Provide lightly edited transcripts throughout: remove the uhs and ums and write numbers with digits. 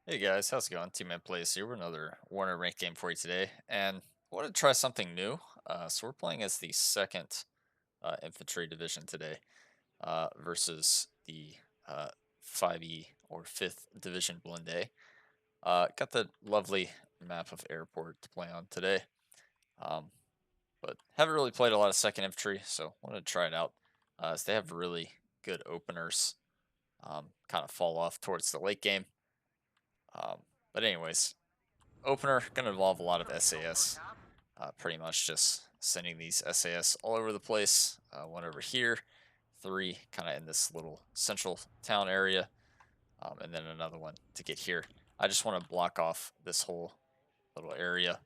Hey guys, how's it going? Tmanplays here with another Warner ranked game for you today, and I wanted to try something new. So we're playing as the second infantry division today versus the uh, 5E or 5th division blende. Got the lovely map of airport to play on today, um, but haven't really played a lot of second infantry, so wanted to try it out. As they have really good openers, kind of fall off towards the late game. But anyways, opener going to involve a lot of SAS. Pretty much just sending these SAS all over the place. One over here, three kind of in this little central town area, and then another one to get here. I just want to block off this whole little area,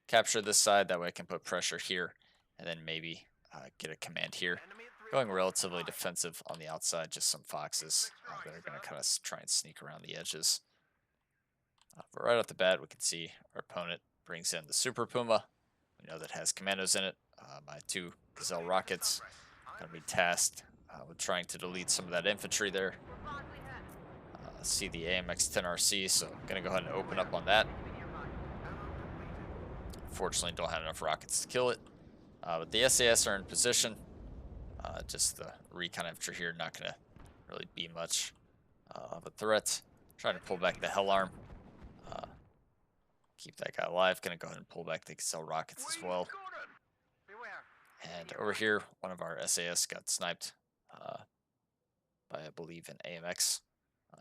capture this side, that way I can put pressure here, and then maybe get a command here. Going relatively defensive on the outside, just some foxes that are going to kind of try and sneak around the edges. But right off the bat, we can see our opponent brings in the Super Puma. We know that has commandos in it. My two Gazelle rockets going to be tasked with trying to delete some of that infantry there. See the AMX-10RC, so I'm going to go ahead and open up on that. Unfortunately, don't have enough rockets to kill it. But the SAS are in position. Just the recon infantry here, not going to really be much of a threat. Trying to pull back the Hell Arm. Keep that guy alive. Gonna go ahead and pull back the Gazelle rockets as well. And over here, one of our SAS got sniped by, I believe, an AMX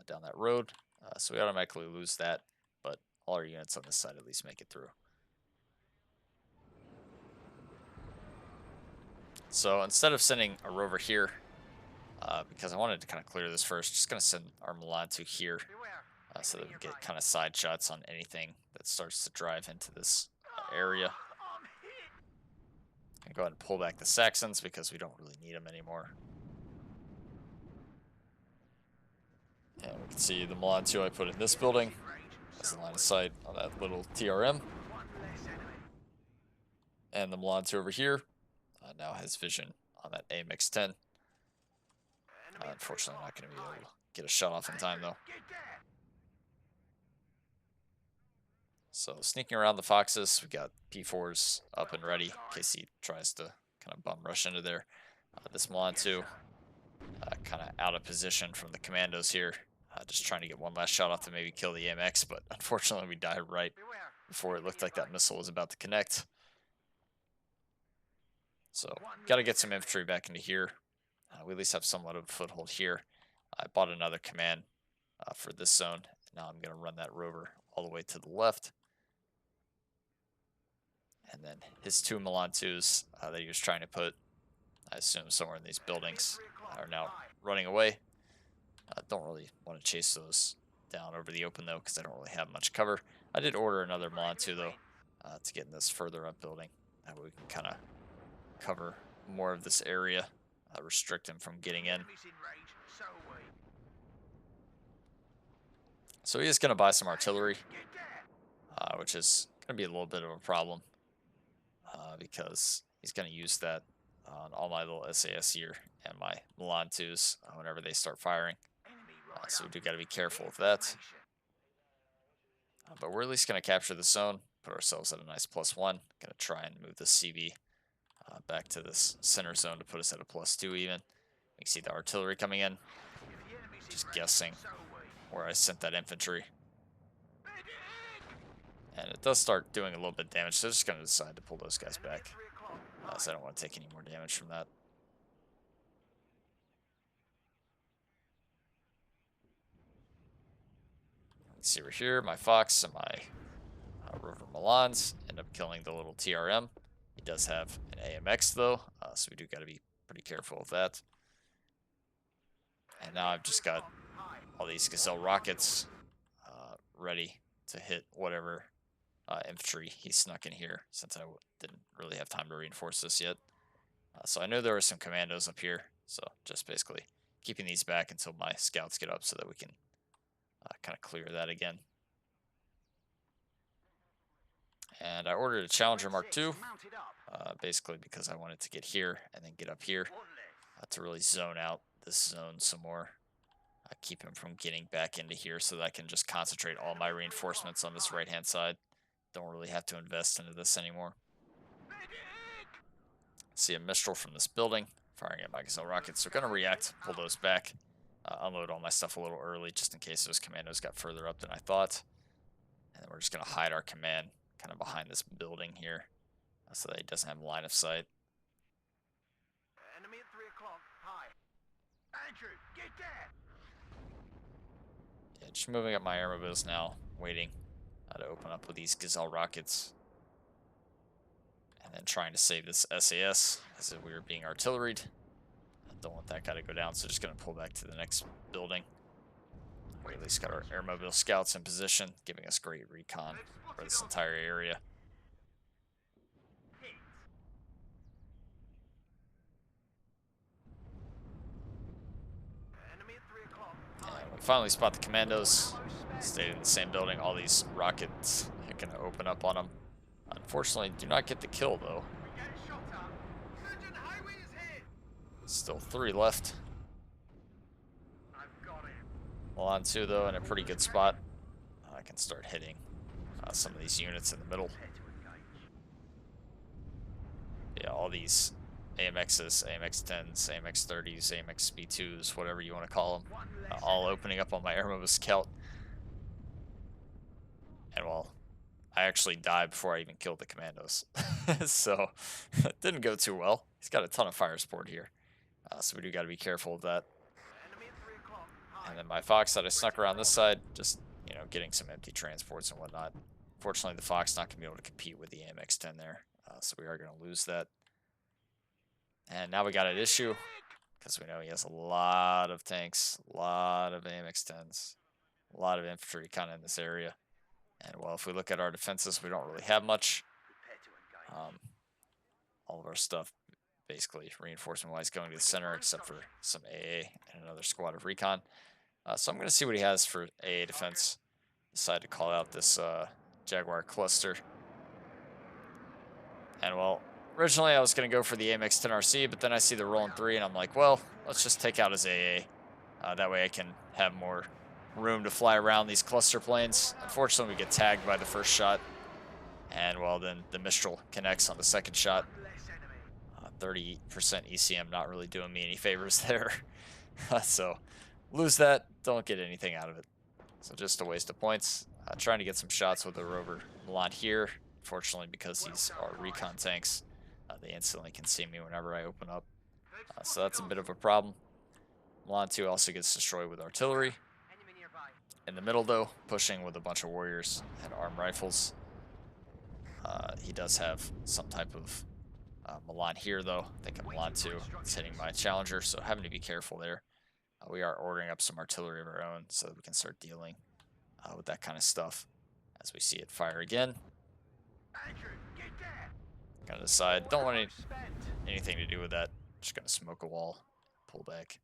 down that road. So we automatically lose that, but all our units on this side at least make it through. So instead of sending a rover here, because I wanted to kind of clear this first, just going to send our Milan to here so that we get kind of side shots on anything that starts to drive into this area. Go ahead and pull back the Saxons because we don't really need them anymore. And we can see the Milan 2 I put in this building. That's the line of sight on that little TRM. And the Milan 2 over here now has vision on that AMX-10. Unfortunately, I'm not going to be able to get a shot off in time, though. So sneaking around the Foxes, we got P4s up and ready in case he tries to kind of bum rush into there. This Milan 2 kind of out of position from the commandos here. Just trying to get one last shot off to maybe kill the AMX, but unfortunately we died right before it looked like that missile was about to connect. So got to get some infantry back into here. We at least have somewhat of a foothold here. I bought another command for this zone. Now I'm going to run that rover all the way to the left. And then his two Milan 2s that he was trying to put, I assume, somewhere in these buildings are now running away. Don't really want to chase those down over the open, though, because I don't really have much cover. I did order another Milan 2, though, to get in this further up building. That way we can kind of cover more of this area, restrict him from getting in. So he is going to buy some artillery, which is going to be a little bit of a problem because he's going to use that on all my little SAS here and my Milan 2s whenever they start firing. So we do got to be careful of that. But we're at least going to capture the zone, put ourselves at a nice +1. Going to try and move the CB back to this center zone to put us at a +2 even. You can see the artillery coming in. Just guessing where I sent that infantry. And it does start doing a little bit of damage, so I'm just going to decide to pull those guys back. So I don't want to take any more damage from that. You can see over here, my Fox and my Rover Milans end up killing the little TRM. He does have an AMX, though, so we do got to be pretty careful of that. And now I've just got all these Gazelle rockets ready to hit whatever infantry he snuck in here, since I didn't really have time to reinforce this yet. So I know there were some commandos up here, so just basically keeping these back until my scouts get up so that we can kind of clear that again. And I ordered a Challenger Mark II, basically because I wanted to get here and then get up here to really zone out this zone some more. keep him from getting back into here so that I can just concentrate all my reinforcements on this right-hand side. Don't really have to invest into this anymore. See a Mistral from this building, firing at my gazelle rockets. So going to react, pull those back, unload all my stuff a little early just in case those commandos got further up than I thought. And then we're just going to hide our command kind of behind this building here so that he doesn't have line of sight. Enemy at 3 o'clock. Hi. Andrew, get there! Yeah, just moving up my airmobiles now, waiting to open up with these gazelle rockets. And then trying to save this SAS as if we were being artilleried. I don't want that guy to go down, so just going to pull back to the next building. We at least got our airmobile scouts in position, giving us great recon for this entire area. And we finally spot the commandos. Stayed in the same building. All these rockets are going to open up on them. Unfortunately, do not get the kill, though. Still 3 left. Well, on 2, though, in a pretty good spot. I can start hitting some of these units in the middle. Yeah, all these AMXs, AMX-10s, AMX-30s, AMX-B2s, whatever you want to call them, all opening up on my airmobile scout. And, well, I actually died before I even killed the commandos. So, it didn't go too well. He's got a ton of fire support here. So we do got to be careful of that. And then my Fox that I snuck around this side, just, you know, getting some empty transports and whatnot. Fortunately, the Fox not going to be able to compete with the AMX-10 there. So we are going to lose that. And now we got an issue, because we know he has a lot of tanks, a lot of AMX-10s, a lot of infantry kind of in this area. And, well, if we look at our defenses, we don't really have much. All of our stuff, basically, reinforcement-wise, going to the center, except for some AA and another squad of recon. So I'm going to see what he has for AA defense. Decided to call out this Jaguar cluster. And, well, originally I was going to go for the AMX-10RC, but then I see the rolling 3, and I'm like, well, let's just take out his AA. That way I can have more room to fly around these cluster planes. Unfortunately, we get tagged by the first shot. And, well, then the Mistral connects on the second shot. 30% ECM not really doing me any favors there. So, lose that, don't get anything out of it. So just a waste of points. Trying to get some shots with the rover Milan here. Fortunately, because these are recon tanks, they instantly can see me whenever I open up. So that's a bit of a problem. Milan 2 also gets destroyed with artillery. In the middle, though, pushing with a bunch of warriors and armed rifles. He does have some type of Milan here, though. I think a Milan 2 is hitting my Challenger, so having to be careful there. We are ordering up some artillery of our own so that we can start dealing with that kind of stuff as we see it fire again. Gotta decide. Don't want anything to do with that. Just gonna smoke a wall, pull back.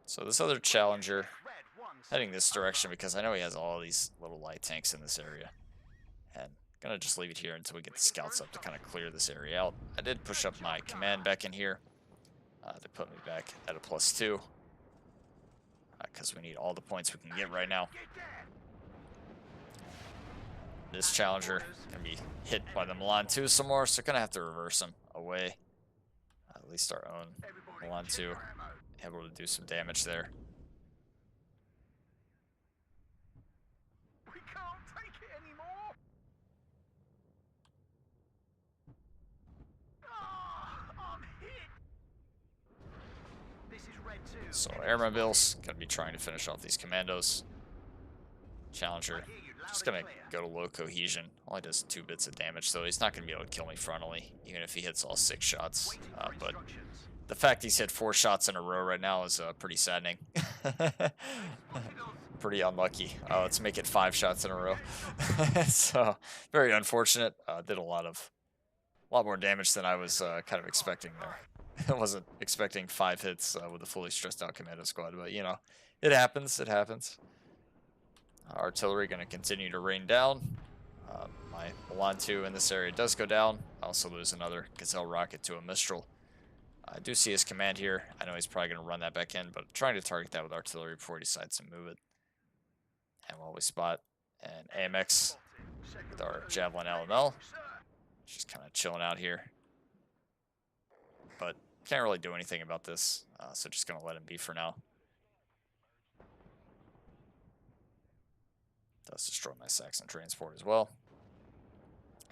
So this other Challenger heading this direction because I know he has all these little light tanks in this area. And gonna just leave it here until we get the scouts up to kind of clear this area out. I did push up my command back in here. They put me back at a +2. Because we need all the points we can get right now. This Challenger going to be hit by the Milan 2 some more, so going to have to reverse him away. At least our own Milan 2 able to do some damage there. We can't take it anymore. I'm hit. This is Red 2. So airmobiles going to be trying to finish off these commandos. Challenger just going to go to low cohesion. Only does 2 bits of damage, so he's not going to be able to kill me frontally, even if he hits all 6 shots. But the fact he's hit 4 shots in a row right now is pretty saddening. Pretty unlucky. Let's make it 5 shots in a row. So very unfortunate. Did a lot more damage than I was kind of expecting there. I wasn't expecting 5 hits with a fully stressed out commando squad, but you know, it happens. It happens. Artillery going to continue to rain down. My Milan 2 in this area does go down. I also lose another Gazelle rocket to a Mistral. I do see his command here. I know he's probably going to run that back in, but trying to target that with artillery before he decides to move it. And while we spot an AMX with our Javelin LML, just kind of chilling out here. But can't really do anything about this, so just going to let him be for now. Does destroy my Saxon transport as well.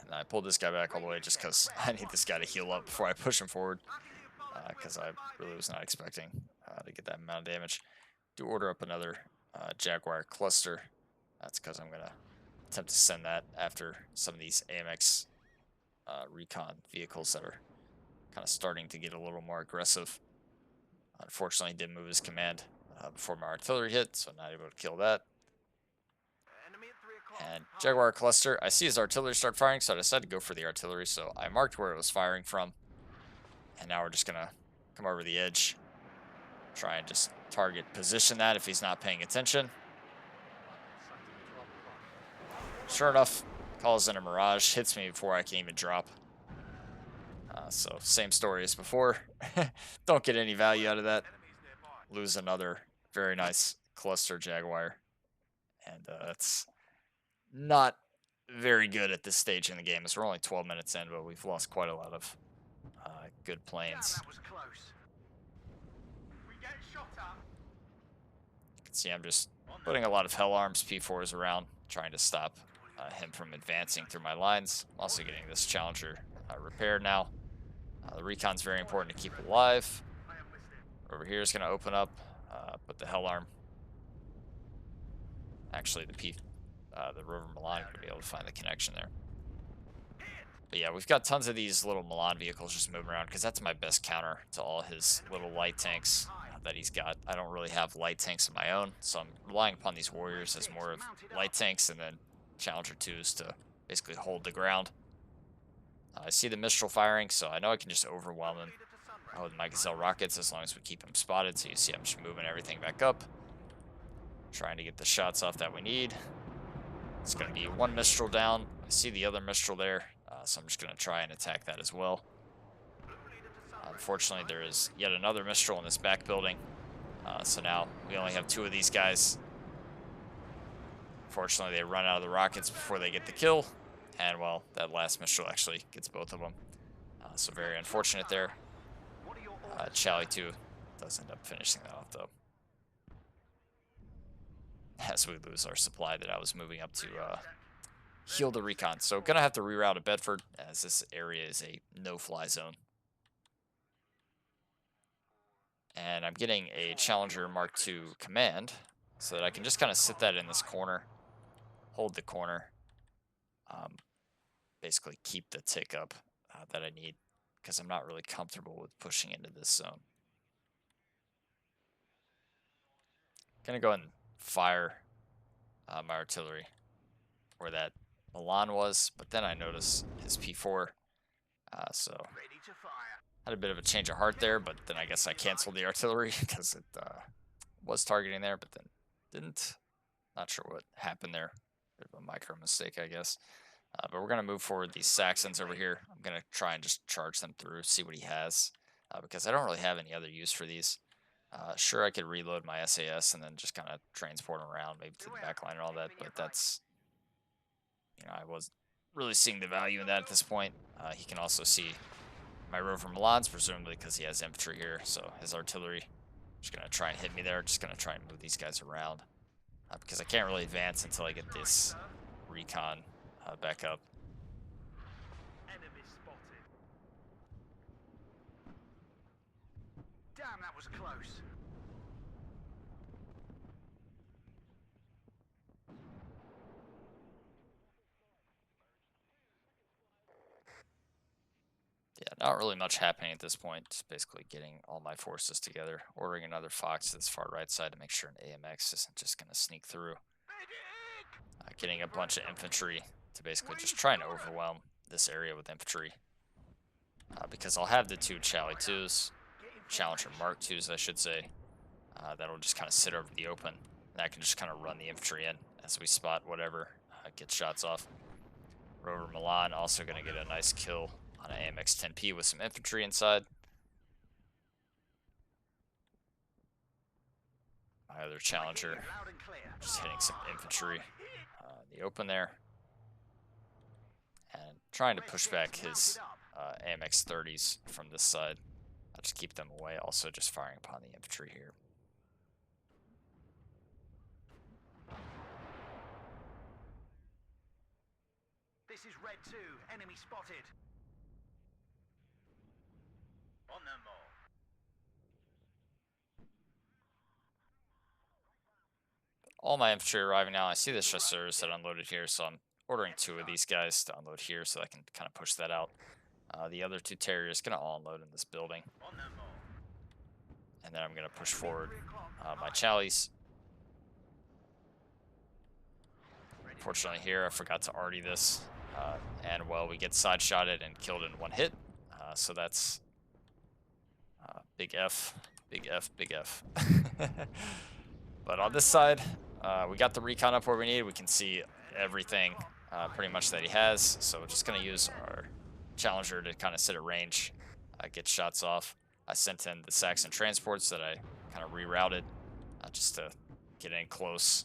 And I pulled this guy back all the way just because I need this guy to heal up before I push him forward, because I really was not expecting to get that amount of damage. Do order up another Jaguar cluster. That's because I'm going to attempt to send that after some of these AMX recon vehicles that are kind of starting to get a little more aggressive. Unfortunately, he did move his command before my artillery hit, so not able to kill that. And Jaguar cluster, I see his artillery start firing, so I decided to go for the artillery. So I marked where it was firing from. And now we're just going to come over the edge. Try and just target position that if he's not paying attention. Sure enough, calls in a Mirage, hits me before I can even drop. So same story as before. Don't get any value out of that. Lose another very nice cluster Jaguar. And that's not very good at this stage in the game, as we're only 12 minutes in, but we've lost quite a lot of good planes. You can see I'm just putting a lot of Hell Arms P4s around, trying to stop him from advancing through my lines. I'm also getting this Challenger repaired now. The recon's very important to keep alive. Over here is going to open up, put the Hell Arm. Actually, the Rover Milan going to be able to find the connection there. But yeah, we've got tons of these little Milan vehicles just moving around because that's my best counter to all his little light tanks that he's got. I don't really have light tanks of my own, so I'm relying upon these warriors as more of light tanks and then Challenger 2s to basically hold the ground. I see the Mistral firing, so I know I can just overwhelm him with my Gazelle rockets as long as we keep him spotted. So you see I'm just moving everything back up, trying to get the shots off that we need. It's going to be one Mistral down. I see the other Mistral there, so I'm just going to try and attack that as well. Unfortunately, there is yet another Mistral in this back building, so now we only have two of these guys. Fortunately, they run out of the rockets before they get the kill, and well, that last Mistral actually gets both of them. So very unfortunate there. Charlie 2 does end up finishing that off, though, as we lose our supply that I was moving up to heal the recon. So gonna have to reroute to Bedford, as this area is a no-fly zone. And I'm getting a Challenger Mark II command, so that I can just kind of sit that in this corner, hold the corner, basically keep the tick up that I need, because I'm not really comfortable with pushing into this zone. Gonna go ahead and fire my artillery where that Milan was, but then I noticed his P4, so had a bit of a change of heart there, but then I guess I canceled the artillery because it was targeting there, but then didn't. Not sure what happened there. Bit of a micro mistake, I guess. But we're going to move forward these Saxons over here. I'm going to try and just charge them through, see what he has, because I don't really have any other use for these. Sure, I could reload my SAS and then just kind of transport them around, maybe to the back line and all that, but that's, I wasn't really seeing the value in that at this point. He can also see my Rover Milans, presumably because he has infantry here, so his artillery just going to try and hit me there, just going to try and move these guys around, because I can't really advance until I get this recon back up. Enemy spotted. Damn, that was close. Yeah, not really much happening at this point. Just basically getting all my forces together, ordering another Fox to this far right side to make sure an AMX isn't just going to sneak through. Getting a bunch of infantry to basically just try and overwhelm this area with infantry. Because I'll have the two Charlie 2s, Challenger Mark 2s, I should say, that'll just kind of sit over the open. And I can just kind of run the infantry in as we spot whatever gets shots off. Rover Milan also going to get a nice kill on an AMX 10P with some infantry inside. other challenger. Loud and clear. Just hitting some infantry in the open there. And trying to push back his AMX 30s from this side. I'll just keep them away. Also just firing upon the infantry here. This is Red 2. Enemy spotted. On them all. All my infantry arriving now. I see the chasseurs that unloaded here, so I'm ordering 2 of these guys to unload here so I can kind of push that out. The other 2 terriers gonna all unload in this building. On them all. And then I'm gonna push forward my Challies. Fortunately here, I forgot to arty this. And well, we get side shotted and killed in 1 hit. So that's big F, big F, big F. But on this side, we got the recon up where we need. We can see everything pretty much that he has. So we're just going to use our challenger to kind of sit at range, get shots off. I sent in the Saxon transports that I kind of rerouted just to get in close,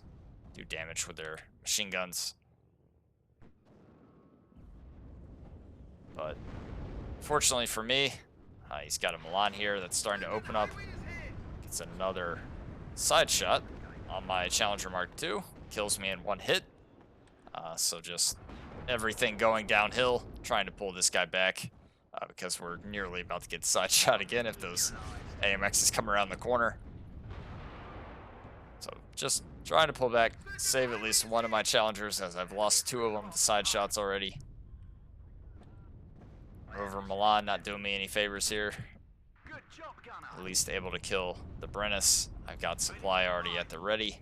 do damage with their machine guns. But fortunately for me, he's got a Milan here that's starting to open up. Gets another side shot on my Challenger Mark II. Kills me in 1 hit. So just everything going downhill, trying to pull this guy back because we're nearly about to get side shot again if those AMXs come around the corner. So just trying to pull back, save at least 1 of my Challengers as I've lost 2 of them to side shots already. Over Milan not doing me any favors here. Good job, gunner. At least able to kill the Brennus. I've got supply already at the ready.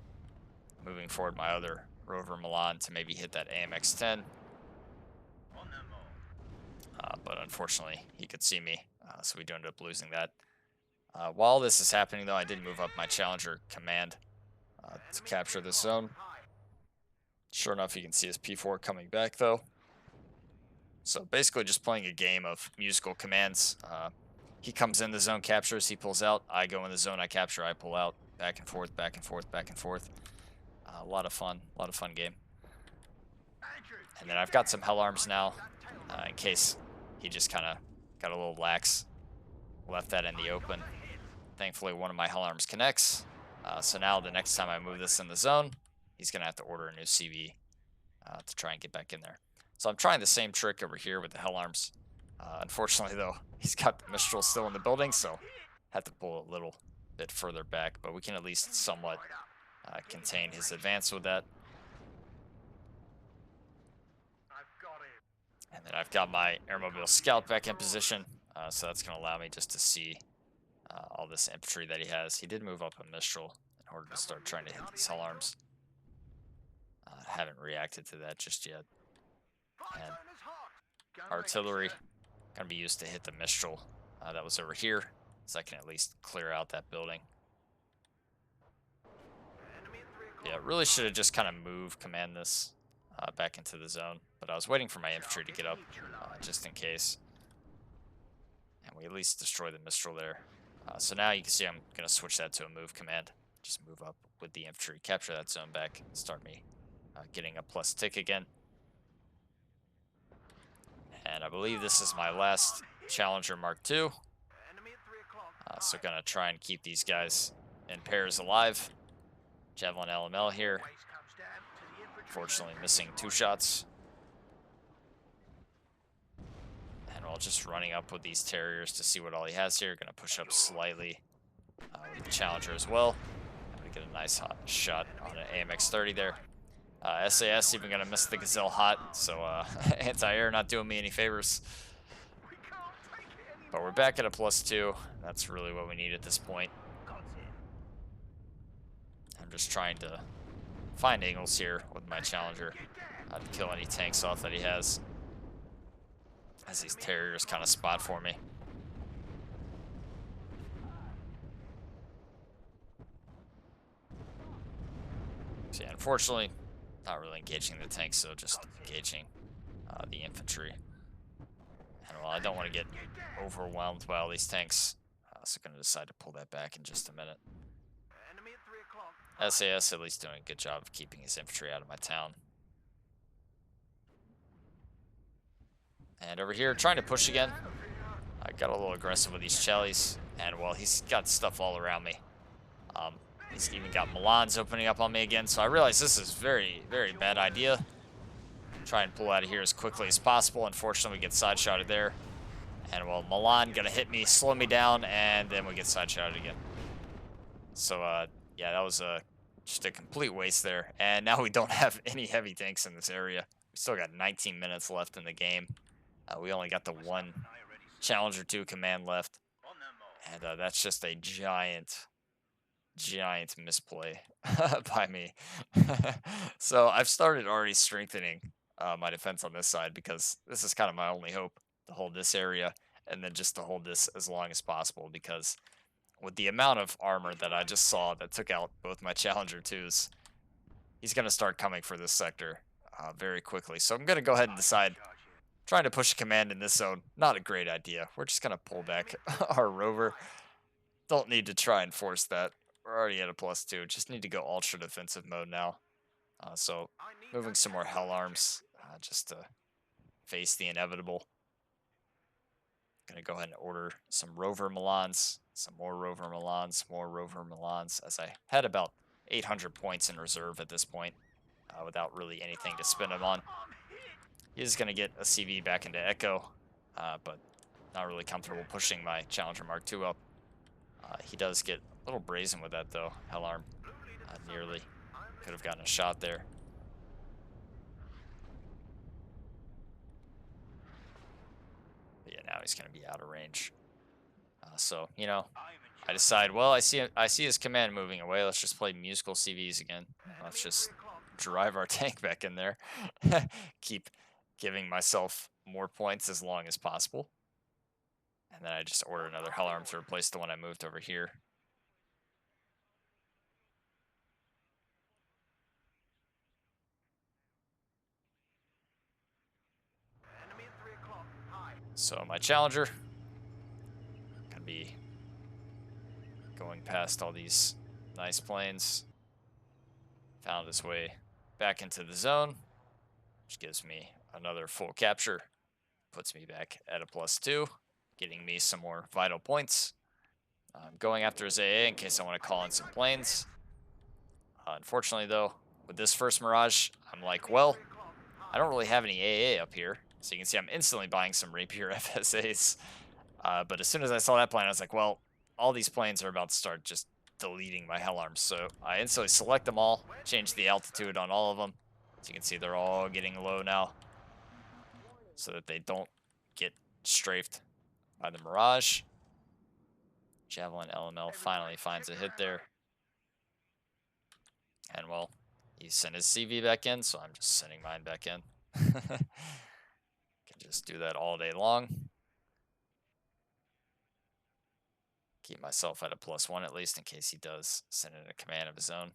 Moving forward my other Rover Milan to maybe hit that AMX-10. But unfortunately, he could see me, so we do end up losing that. While this is happening, though, I did move up my Challenger command to capture this zone. Sure enough, you can see his P4 coming back, though. So basically just playing a game of musical commands. He comes in the zone, captures, he pulls out. I go in the zone, I capture, I pull out. Back and forth, back and forth, back and forth. A lot of fun game. And then I've got some hell arms now, in case he just kind of got a little lax. Left that in the open. Thankfully, 1 of my hell arms connects. So now the next time I move this in the zone, he's going to have to order a new CV to try and get back in there. So I'm trying the same trick over here with the hell arms. Unfortunately, though, he's got the Mistral still in the building, so have to pull a little bit further back. But we can at least somewhat contain his advance with that. And then I've got my Airmobile Scout back in position, so that's going to allow me just to see all this infantry that he has. He did move up a Mistral in order to start trying to hit these hell arms. Haven't reacted to that just yet. And artillery going to be used to hit the Mistral that was over here, so I can at least clear out that building. Yeah, really should have just kind of command this back into the zone, but I was waiting for my infantry to get up just in case. And we at least destroy the Mistral there. So now you can see I'm going to switch that to a move command. Just move up with the infantry, capture that zone back, start me getting a plus tick again. And I believe this is my last Challenger Mark II. So gonna try and keep these guys in pairs alive. Javelin LML here. Fortunately missing 2 shots. And we're just running up with these Terriers to see what all he has here. Gonna push up slightly with the Challenger as well. And we get a nice hot shot on an AMX 30 there. SAS even gonna miss the Gazelle hot, so anti-air not doing me any favors. But we're back at a +2. That's really what we need at this point. I'm just trying to find angles here with my Challenger to kill any tanks off that he has, as these Terriers kind of spot for me. So yeah, unfortunately, not really engaging the tanks, so just engaging the infantry. And while I don't want to get overwhelmed by all these tanks, so going to decide to pull that back in just a minute. SAS at least doing a good job of keeping his infantry out of my town. And over here, trying to push again. I got a little aggressive with these Chellies, and well, he's got stuff all around me. He's even got Milan's opening up on me again, so I realize this is very, very bad idea. Try and pull out of here as quickly as possible. Unfortunately, we get side-shotted there. And well, Milan gonna hit me, slow me down, and then we get side-shotted again. So, yeah, that was just a complete waste there. And now we don't have any heavy tanks in this area. We still got 19 minutes left in the game. We only got the one Challenger 2 command left. And that's just a giant misplay by me. So I've started already strengthening my defense on this side because this is kind of my only hope to hold this area and then just to hold this as long as possible because with the amount of armor that I just saw that took out both my Challenger 2s, he's going to start coming for this sector very quickly. So I'm going to go ahead and decide trying to push a command in this zone, not a great idea. We're just going to pull back our rover. Don't need to try and force that. We're already at a +2. Just need to go ultra defensive mode now. So moving some more hell arms just to face the inevitable. Gonna go ahead and order some rover Milans, some more rover Milans, more rover Milans, as I had about 800 points in reserve at this point, without really anything to spend them on. He's gonna get a CV back into Echo, but not really comfortable pushing my Challenger Mark II up. He does get a little brazen with that though. Hell arm, nearly could have gotten a shot there. But yeah, now he's gonna be out of range. So you know, I decide. Well, I see his command moving away. Let's just play musical CVs again. Let's just drive our tank back in there. Keep giving myself more points as long as possible. And then I just order another hell arm to replace the one I moved over here. So my Challenger gonna be going past all these nice planes. Found his way back into the zone, which gives me another full capture. Puts me back at a +2, getting me some more vital points. I'm going after his AA in case I want to call in some planes. Unfortunately, though, with this first Mirage, I'm like, well, I don't really have any AA up here. So you can see I'm instantly buying some Rapier FSAs. But as soon as I saw that plane, I was like, well, all these planes are about to start just deleting my hell arms. So I instantly select them all, change the altitude on all of them. So you can see they're all getting low now so that they don't get strafed by the Mirage. Javelin LML finally finds a hit there. And well, he sent his CV back in, so I'm just sending mine back in. Can just do that all day long. Keep myself at a +1 at least in case he does send in a command of his own.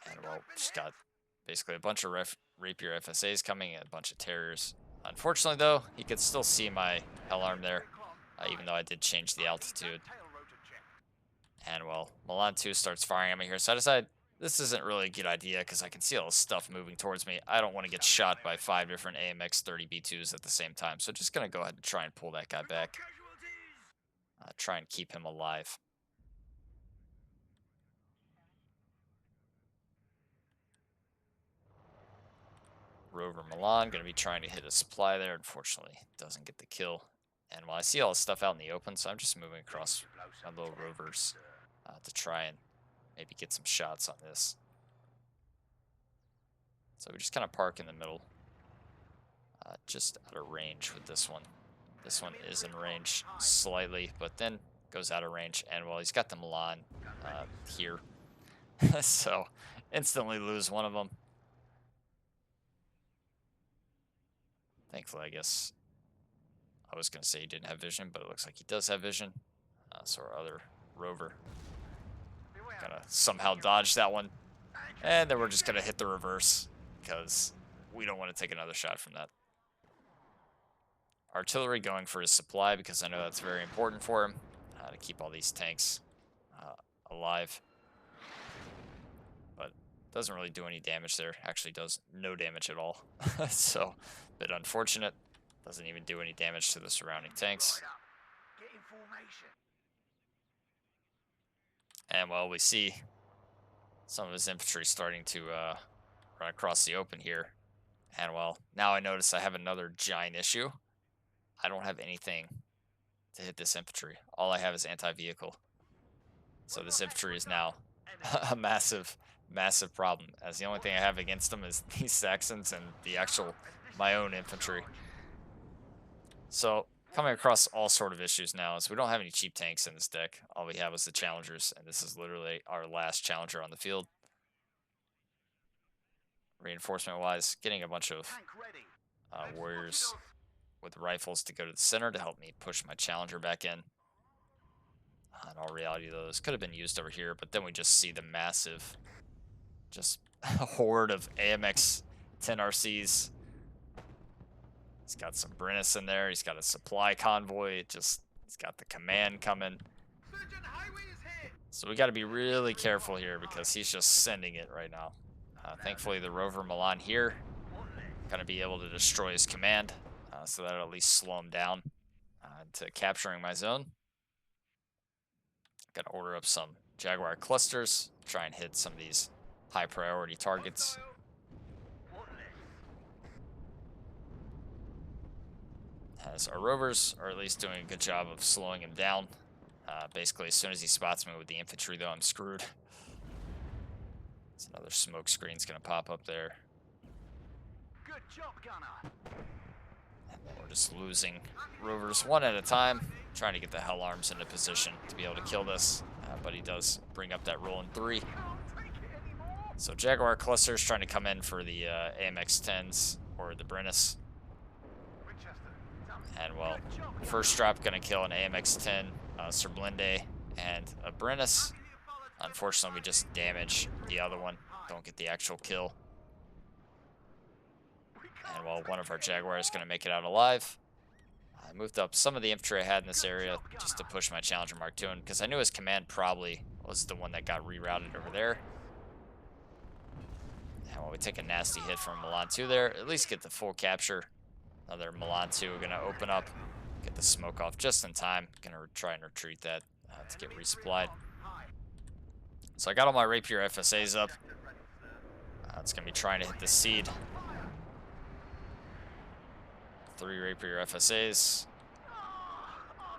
And well, just got basically a bunch of Rapier FSAs coming and a bunch of Terriers. Unfortunately, though, he could still see my hell arm there, even though I did change the altitude. And well, Milan 2 starts firing at me here, so I decided this isn't really a good idea because I can see all this stuff moving towards me. I don't want to get shot by 5 different AMX 30 B2s at the same time, so just going to go ahead and try and pull that guy back. Try and keep him alive. Rover Milan going to be trying to hit a supply there. Unfortunately, doesn't get the kill. And while I see all this stuff out in the open, so I'm just moving across my little rovers to try and maybe get some shots on this. So we just kind of park in the middle, just out of range with this one. This one is in range slightly, but then goes out of range. And well, he's got the Milan here. So instantly lose one of them. Thankfully, I guess I was going to say he didn't have vision, but it looks like he does have vision. So our other rover gonna somehow dodge that one. And then we're just going to hit the reverse because we don't want to take another shot from that. Artillery going for his supply because I know that's very important for him to keep all these tanks alive. doesn't really do any damage there. Actually does no damage at all. So, bit unfortunate. Doesn't even do any damage to the surrounding tanks. Right up. Get in formation. And well, we see some of his infantry starting to run across the open here. And well, now I notice I have another giant issue. I don't have anything to hit this infantry. All I have is anti-vehicle. So this infantry is now a massive, massive problem, as the only thing I have against them is these Saxons and the actual my own infantry. So coming across all sort of issues now is we don't have any cheap tanks in this deck. All we have is the challengers, and this is literally our last challenger on the field. Reinforcement wise, getting a bunch of Tank ready. warriors with rifles to go to the center to help me push my challenger back in. In all reality, though, this could have been used over here, but then we just see the massive, just horde of AMX 10 RCs. He's got some Brennus in there. He's got a supply convoy. He's got the command coming. Surgeon Highway is hit. So we got to be really careful here because he's just sending it right now. Thankfully, the Rover Milan here going to be able to destroy his command, so that'll at least slow him down to capturing my zone. Got to order up some Jaguar clusters, try and hit some of these high priority targets. As our rovers are at least doing a good job of slowing him down. Basically, as soon as he spots me with the infantry, though, I'm screwed. It's another smoke screen's going to pop up there. Good job, gunner. And then we're just losing rovers one at a time, trying to get the hell arms into position to be able to kill this. But he does bring up that rolling 3. Can't take it anymore. So Jaguar clusters trying to come in for the AMX 10s or the Brennus. And well, first drop gonna kill an AMX 10, Serblinde, and a Brennus. Unfortunately, we just damage the other one. Don't get the actual kill. And well, one of our Jaguars is gonna make it out alive. I moved up some of the infantry I had in this area just to push my Challenger Mark II in, because I knew his command probably was the one that got rerouted over there. And while we take a nasty hit from Milan 2 there, at least get the full capture. Another Milan 2 gonna open up, get the smoke off just in time. Gonna try and retreat that to get resupplied. So I got all my Rapier FSAs up. It's gonna be trying to hit the seed. 3 Rapier FSAs.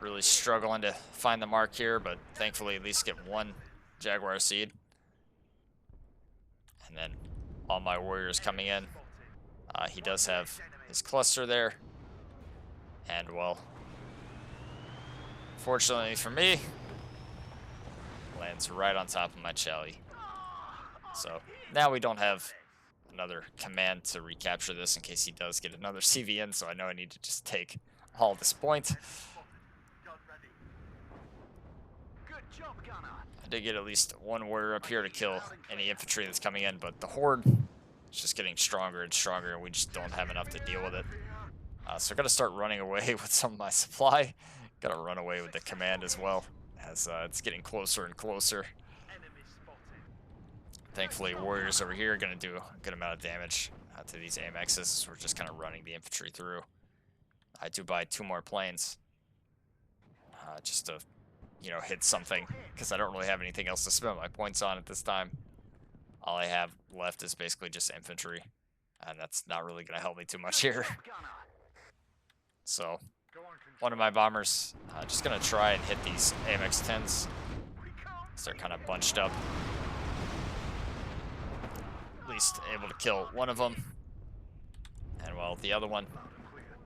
Really struggling to find the mark here, but thankfully at least get 1 Jaguar seed. And then all my warriors coming in. He does have his cluster there. And well, fortunately for me, lands right on top of my Chally. So now we don't have another command to recapture this in case he does get another CVN, so I know I need to just take all this point. I did get at least 1 warrior up here to kill any infantry that's coming in, but the horde is just getting stronger and stronger, and we just don't have enough to deal with it. So I gotta start running away with some of my supply. Gotta run away with the command as well, as it's getting closer and closer. Thankfully, warriors over here are gonna do a good amount of damage to these AMXs, so we're just kind of running the infantry through. I do buy 2 more planes, just to, you know, hit something, because I don't really have anything else to spend my points on at this time. All I have left is basically just infantry, and that's not really gonna help me too much here. So, one of my bombers, just gonna try and hit these AMX 10s. So they're kind of bunched up. At least able to kill one of them. And well, the other one,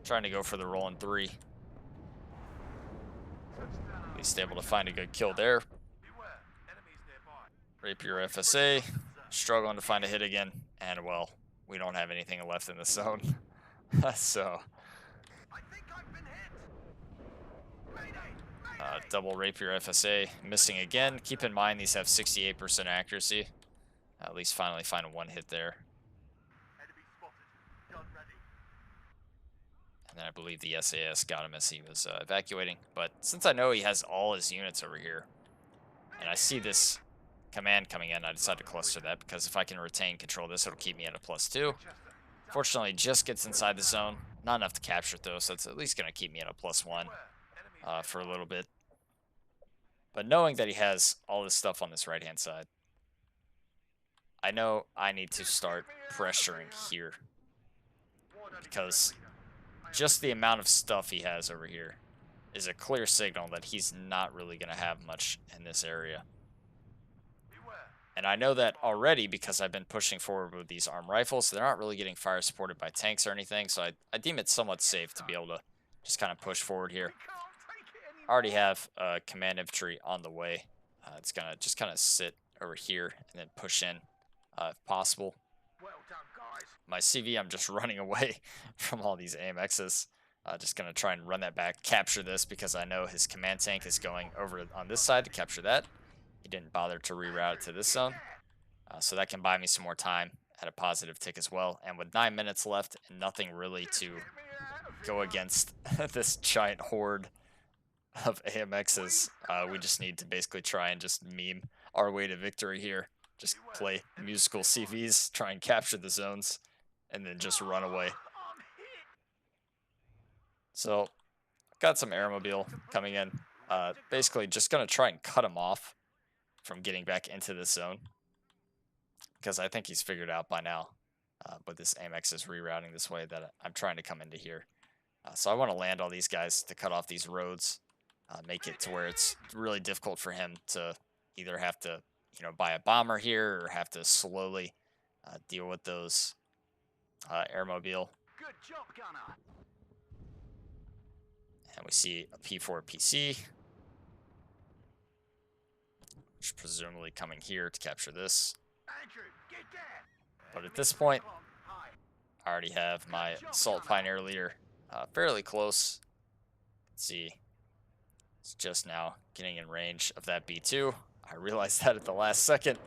trying to go for the rolling 3. At least able to find a good kill there. Rapier FSA, struggling to find a hit again. And well, we don't have anything left in the zone. So, double Rapier FSA, missing again. Keep in mind these have 68% accuracy. At least finally find 1 hit there. And then I believe the SAS got him as he was evacuating. But since I know he has all his units over here, and I see this command coming in, I decided to cluster that because if I can retain control of this, it'll keep me at a +2. Winchester. Fortunately, just gets inside the zone. Not enough to capture it though, so it's at least going to keep me at a +1 Beware. Enemies for a nearby. little bit. But knowing that he has all this stuff on this right-hand side, I know I need to Just get start me out of pressuring here. here Why don't you because collect me then? just the amount of stuff he has over here is a clear signal that he's not really going to have much in this area. Beware. And I know that already because I've been pushing forward with these armed rifles. So they're not really getting fire supported by tanks or anything. So I deem it somewhat Get safe to be some. able to just kind of push forward We here. can't take it I already anymore. have command infantry on the way. It's going to just kind of sit over here and then push in if possible. Well done, guys. My CV, I'm just running away from all these AMXs. Just going to try and run that back, capture this because I know his command tank is going over on this side to capture that. He didn't bother to reroute it Andrew, to this get zone. there. So that can buy me some more time at a positive tick as well. And with 9 minutes left and nothing really Just to get me out of go here. against this giant horde of AMXs, We've got we 'em. just need to basically try and just meme our way to victory here. Just Beware. play Enemies musical nearby. CVs, try and capture the zones, and then just run away. I'm hit. So I've got some airmobile coming in. Ready to go. Basically just going to try and cut him off from getting back into this zone because I think he's figured out by now with this Amex is rerouting this way that I'm trying to come into here. So I want to land all these guys to cut off these roads, make it to where it's really difficult for him to either have to, buy a bomber here or have to slowly deal with those airmobile. Good job, gunner. And we see a P4 PC, which is presumably coming here to capture this. Andrew, get there. But at Enemy this point, recon. Hi. I already have my Good job, Assault gunner. Pioneer leader fairly close. Let's see. It's just now getting in range of that B2. I realized that at the last second.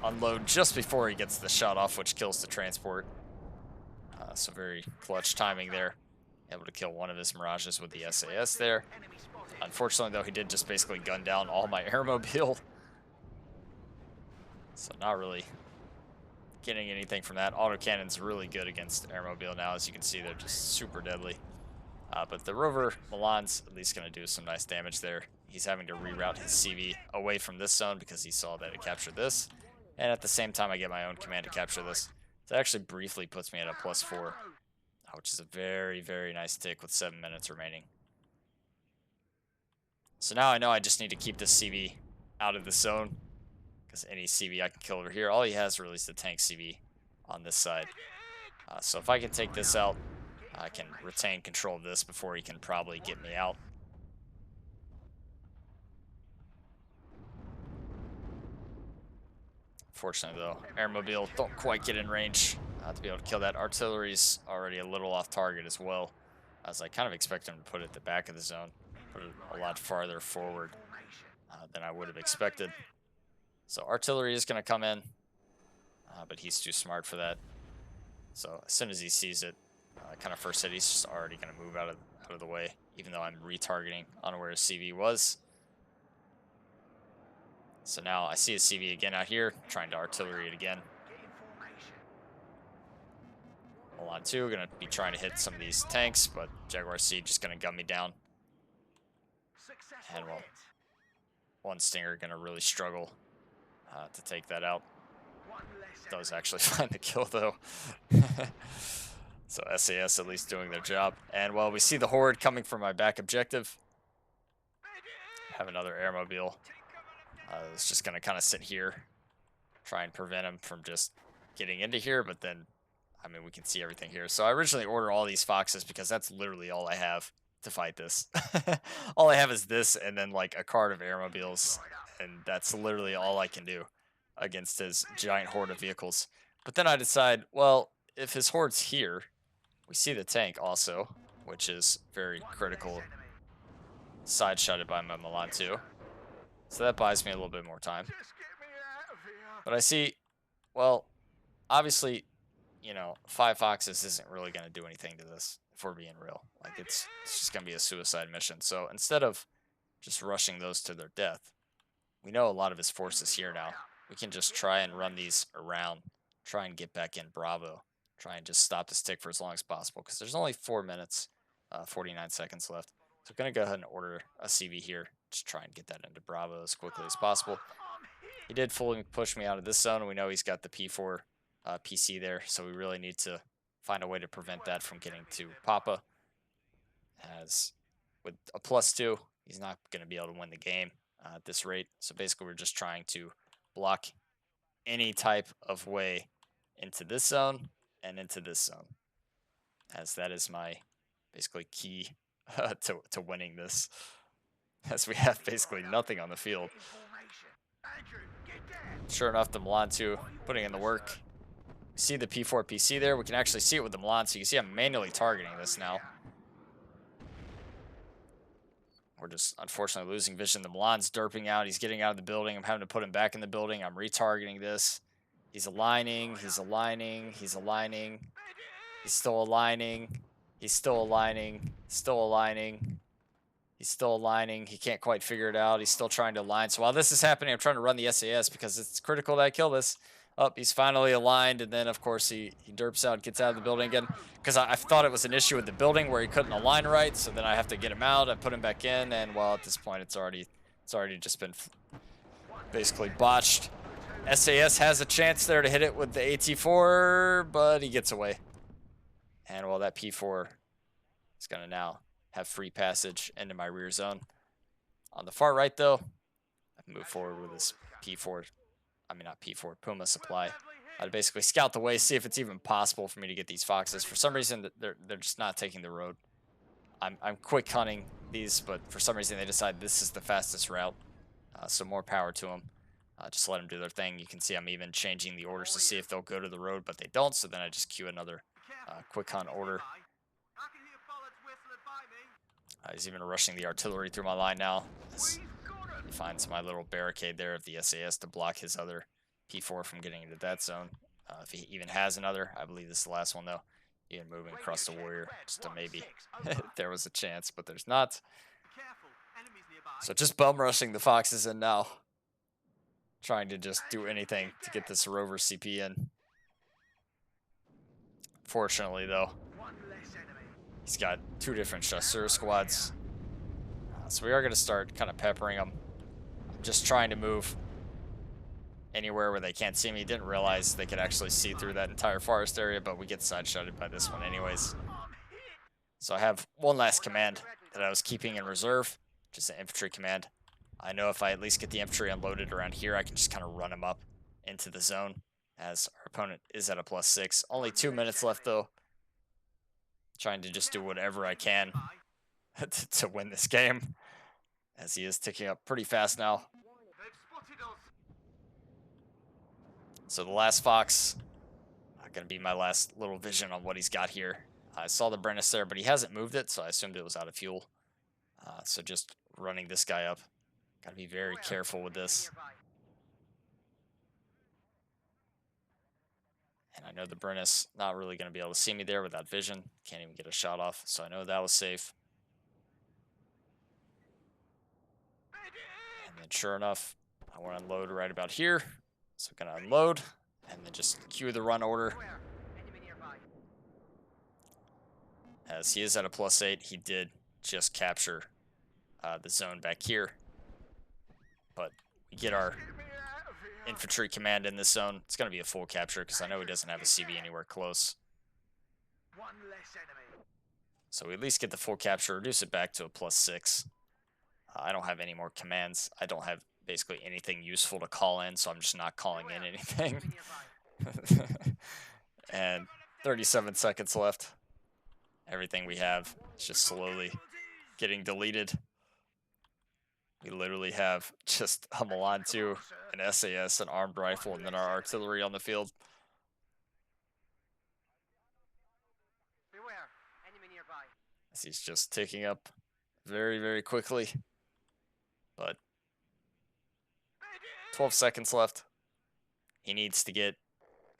Unload just before he gets the shot off, which kills the transport. So very clutch timing there. Able to kill one of his Mirages with the SAS there. Enemy spotted. Unfortunately, though, he did just basically gun down all my airmobile. So not really getting anything from that. Autocannon's really good against airmobile now. As you can see, they're just super deadly. But the Rover Milan's at least going to do some nice damage there. He's having to reroute his CV away from this zone because he saw that it captured this. And at the same time, I get my own command to capture this. So it actually briefly puts me at a +4, which is a very, very nice tick with 7 minutes remaining. So now I know I just need to keep this CV out of the zone because any CV I can kill over here, all he has really is the tank CV on this side. So if I can take this out, I can retain control of this before he can probably get me out. Fortunately, though, airmobile don't quite get in range to be able to kill that. Artillery's already a little off target as well, as I kind of expect him to put it at the back of the zone, put it a lot farther forward than I would have expected. So artillery is going to come in, but he's too smart for that. So as soon as he sees it, kind of first hit, he's just already going to move out of the way, even though I'm retargeting on where his CV was. So now I see his CV again out here, trying to artillery it again. Milan 2, gonna be trying to hit some of these tanks, but Jaguar C just gonna gun me down. And well, one Stinger gonna really struggle to take that out. Does actually find the kill though. So SAS at least doing their job. And well, we see the horde coming from my back objective. Have another airmobile. It's just gonna kind of sit here, try and prevent him from just getting into here, but then I mean, we can see everything here. So I originally ordered all these Foxes because that's literally all I have to fight this. All I have is this and then like a card of airmobiles, and that's literally all I can do against his giant horde of vehicles. But then I decide, well, if his horde's here, we see the tank also, which is very critical, side-shotted by my Milan 2. So that buys me a little bit more time. But I see, well, obviously, 5 Foxes isn't really going to do anything to this, if we're being real. Like, it's just going to be a suicide mission. So instead of just rushing those to their death, we know a lot of his forces here now. We can just try and run these around, try and get back in Bravo, try and just stop this tick for as long as possible because there's only 4 minutes, 49 seconds left. So I'm going to go ahead and order a CV here, just try and get that into Bravo as quickly as possible. I'm hit. He did fully push me out of this zone, and we know he's got the P4 PC there, so we really need to find a way to prevent that from getting to Papa. As with a +2, he's not going to be able to win the game at this rate. So basically, we're just trying to block any type of way into this zone and into this zone, as that is my basically key to winning this, as we have basically nothing on the field. Get in formation. Andrew, get down. Sure enough, the Milan 2 putting in the work. See the P4 PC there? We can actually see it with the Milan, so you can see I'm manually targeting this now. We're just unfortunately losing vision. The Milan's derping out. He's getting out of the building. I'm having to put him back in the building. I'm retargeting this. He's aligning. He's aligning. He's aligning. He's still aligning. He's still aligning. Still aligning. He's still aligning. He can't quite figure it out. He's still trying to align. So while this is happening, I'm trying to run the SAS because it's critical that I kill this. Up, he's finally aligned, and then of course he derps out, gets out of the building again. Because I thought it was an issue with the building where he couldn't align right, so then I have to get him out. I put him back in, and well, at this point, it's already just been basically botched. SAS has a chance there to hit it with the AT4, but he gets away. And well, that P4 is gonna now have free passage into my rear zone. On the far right, though, I can move forward with this P4. I mean, not P4, Puma supply. I'd basically scout the way, see if it's even possible for me to get these foxes. For some reason, they're just not taking the road. I'm quick hunting these, but for some reason they decide this is the fastest route. So more power to them. Just let them do their thing. You can see I'm even changing the orders to see if they'll go to the road, but they don't. So then I just queue another quick hunt order. I can hear bullets whistling by me. He's even rushing the artillery through my line now. We've got him. He finds my little barricade there of the SAS to block his other P4 from getting into that zone. If he even has another, I believe this is the last one though. Even moving across the warrior, just to maybe there was a chance, but there's not. Careful, enemies nearby. So just bum rushing the foxes in now. Trying to just do anything to get this rover CP in. Fortunately though, One less enemy. he's got two different chasseur squads. So we are going to start kind of peppering them. I'm just trying to move anywhere where they can't see me. Didn't realize they could actually see through that entire forest area, but we get side-shotted by this one anyways. I'm hit. So I have one last command that I was keeping in reserve, just an infantry command. I know if I at least get the infantry unloaded around here, I can just kind of run them up into the zone, as our opponent is at a +6. Only 2 minutes left though. Trying to just do whatever I can to win this game, as he is ticking up pretty fast now. They've spotted us. So the last fox, going to be my last little vision on what he's got here. I saw the Brennis there, but he hasn't moved it, so I assumed it was out of fuel. So just running this guy up. Got to be very careful with this. And I know the Brennis not really going to be able to see me there without vision. Can't even get a shot off, so I know that was safe. And then sure enough, I want to unload right about here. So I'm going to unload and then just queue the run order. As he is at a +8, he did just capture the zone back here. But we get our infantry command in this zone. It's going to be a full capture because I know he doesn't have a CV anywhere close. One less enemy. So we at least get the full capture, reduce it back to a +6. I don't have any more commands. I don't have basically anything useful to call in, so I'm just not calling in anything. And 37 seconds left. Everything we have is just slowly getting deleted. We literally have just a Milan 2, an SAS, an armed rifle, and then our artillery on the field. Beware, enemy nearby. As he's just ticking up very, very quickly. But 12 seconds left. He needs to get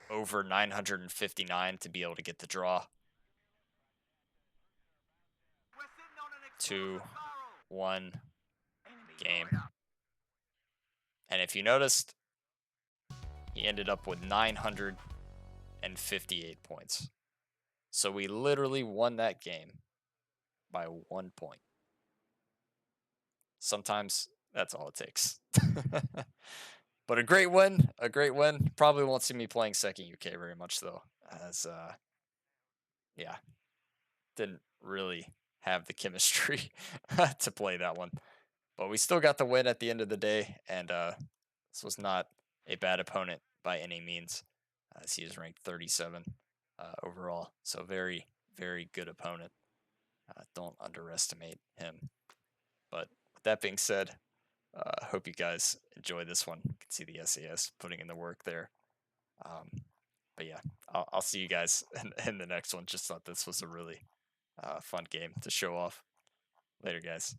over 959 to be able to get the draw. 2, 1, game. And if you noticed, he ended up with 958 points. So we literally won that game by 1 point. Sometimes that's all it takes. But a great win, a great win. Probably won't see me playing second UK very much though, as yeah, didn't really have the chemistry to play that one. But we still got the win at the end of the day, and this was not a bad opponent by any means, as he is ranked 37 overall. So very, very good opponent. Don't underestimate him. But with that being said, hope you guys enjoy this one. You can see the SAS putting in the work there. Um, but yeah, I'll see you guys in the next one. Just thought this was a really fun game to show off. Later, guys.